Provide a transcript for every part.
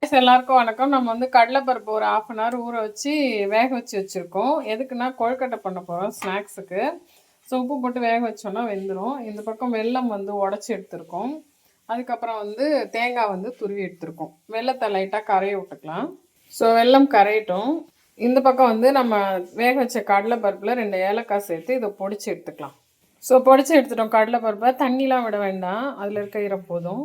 எல்லாருக்கும் வணக்கம். நம்ம வந்து கடலைப்பருப்பு ஒரு 1/2 அன் ஹவர் ஊற வச்சு வேக வச்சு வச்சுருக்கோம். எதுக்குன்னா கொழுக்கட்டை பண்ண போகிறோம் ஸ்நாக்ஸுக்கு. ஸோ உப்பு போட்டு வேக வச்சோன்னா வெந்துடும். இந்த பக்கம் வெல்லம் வந்து உடச்சி எடுத்துருக்கோம். அதுக்கப்புறம் வந்து தேங்காய் வந்து துருவி எடுத்துருக்கோம். வெல்லத்தை லைட்டாக கரைய விட்டுக்கலாம். ஸோ வெல்லம் கரையட்டும். இந்த பக்கம் வந்து நம்ம வேக வச்ச கடலைப்பருப்பில் 2 ஏலக்காய் சேர்த்து இதை பொடிச்சு எடுத்துக்கலாம். ஸோ பொடிச்சு எடுத்துட்டோம் கடலைப்பருப்பை. தண்ணிலாம் விட வேண்டாம், அதில் இருக்க ஈரம் போதும்.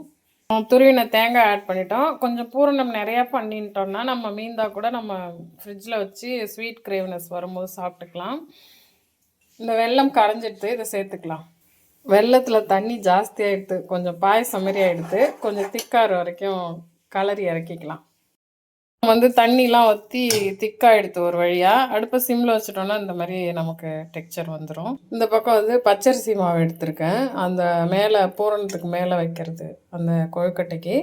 துருவின தேங்காய் ஆட் பண்ணிட்டோம். கொஞ்சம் பூரணம் நிறையா பண்ணிட்டோம்னா நம்ம மீந்தா கூட நம்ம ஃப்ரிட்ஜில் வச்சு ஸ்வீட் கிரேவ்னஸ் வரும்போது சாப்பிட்டுக்கலாம். இந்த வெல்லம் கரைஞ்சிடுத்து இதை சேர்த்துக்கலாம். வெல்லத்தில் தண்ணி ஜாஸ்தியாகிடுது, கொஞ்சம் பாயசம் மாரி ஆகிடுது. கொஞ்சம் திக்கார வரைக்கும் கலரி இறக்கிக்கலாம். வந்து தண்ணிலாம் ஊற்றி திக்காக எடுத்து ஒரு வழியாக அடுப்பை சிம்மில் வச்சுட்டோன்னா இந்த மாதிரி நமக்கு டெக்ஸ்சர் வந்துடும். இந்த பக்கம் வந்து பச்சரிசி மாவு எடுத்திருக்கேன், அந்த மேலே பூரணத்துக்கு மேலே வைக்கிறது அந்த கொழுக்கட்டைக்கு.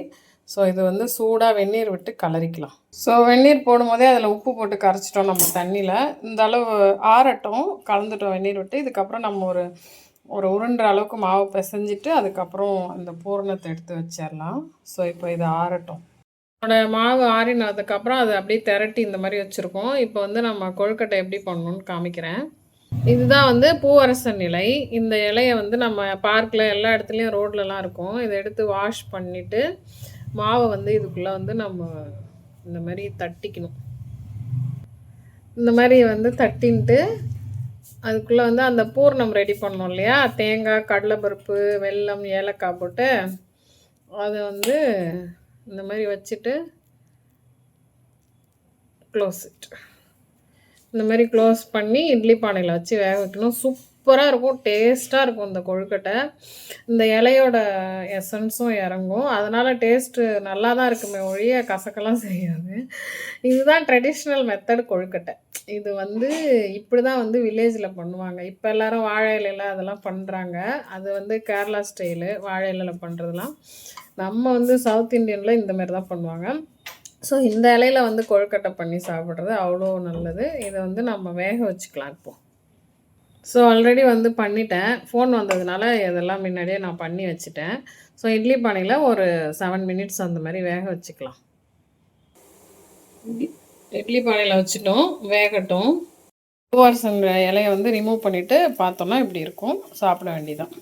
ஸோ இது வந்து சூடாக வெந்நீர் விட்டு கலரிக்கலாம். ஸோ வெந்நீர் போடும்போதே அதில் உப்பு போட்டு கரைச்சிட்டோம் நம்ம தண்ணியில். இந்த அளவு ஆறட்டும், கலந்துட்டோம் வெந்நீர் விட்டு. இதுக்கப்புறம் நம்ம ஒரு உருண்டுற அளவுக்கு மாவு பிசைஞ்சிட்டு அதுக்கப்புறம் இந்த பூரணத்தை எடுத்து வச்சிடலாம். ஸோ இப்போ இது ஆறட்டும். மாவு ஆறினதுக்கப்புறம் அதை அப்படியே திரட்டி இந்த மாதிரி வச்சுருக்கோம். இப்போ வந்து நம்ம கொழுக்கட்டை எப்படி பண்ணணும்னு காமிக்கிறேன். இதுதான் வந்து பூவரசன் இலை. இந்த இலையை வந்து நம்ம பார்க்கில் எல்லா இடத்துலையும் ரோட்லலாம் இருக்கும். இதை எடுத்து வாஷ் பண்ணிவிட்டு மாவை வந்து இதுக்குள்ளே வந்து நம்ம இந்த மாதிரி தட்டிக்கணும். இந்த மாதிரி வந்து தட்டின்ட்டு அதுக்குள்ளே வந்து அந்த பூர்ணம் ரெடி பண்ணோம் இல்லையா, தேங்காய், கடலைப்பருப்பு, வெல்லம், ஏலக்காய் போட்டு அதை வந்து இந்த மாதிரி வச்சுட்டு க்ளோஸ் இட். இந்த மாதிரி க்ளோஸ் பண்ணி இட்லி பானையில் வச்சு வேக வைக்கணும். சூப்பராக இருக்கும், டேஸ்ட்டாக இருக்கும் இந்த கொழுக்கட்டை. இந்த இலையோட எசன்ஸும் இறங்கும், அதனால் டேஸ்ட்டு நல்லா தான் இருக்குமே ஒழிய கசக்கெல்லாம் செய்யாது. இதுதான் ட்ரெடிஷ்னல் மெத்தட் கொழுக்கட்டை. இது வந்து இப்படி தான் வந்து வில்லேஜில் பண்ணுவாங்க. இப்போ எல்லோரும் வாழை இலையில் அதெல்லாம் பண்ணுறாங்க. அது வந்து கேரளா ஸ்டைலு வாழை இலையில் பண்ணுறதுலாம். நம்ம வந்து சவுத் இண்டியனில் இந்த மாதிரி தான் பண்ணுவாங்க. ஸோ இந்த இலையில் வந்து கொழுக்கட்டை பண்ணி சாப்பிட்றது அவ்வளோ நல்லது. இதை வந்து நம்ம வேக வச்சுக்கலாம் இப்போது. ஸோ ஆல்ரெடி வந்து பண்ணிட்டேன், ஃபோன் வந்ததுனால இதெல்லாம் முன்னாடியே நான் பண்ணி வச்சுட்டேன். ஸோ இட்லி பானையில் ஒரு 7 மினிட்ஸ் அந்த மாதிரி வேக வச்சுக்கலாம். இட்லி பானையில் வச்சுட்டோம், வேகட்டும். பூவரசன் இலையை வந்து ரிமூவ் பண்ணிவிட்டு பார்த்தோன்னா இப்படி இருக்கும், சாப்பிட வேண்டியதான்.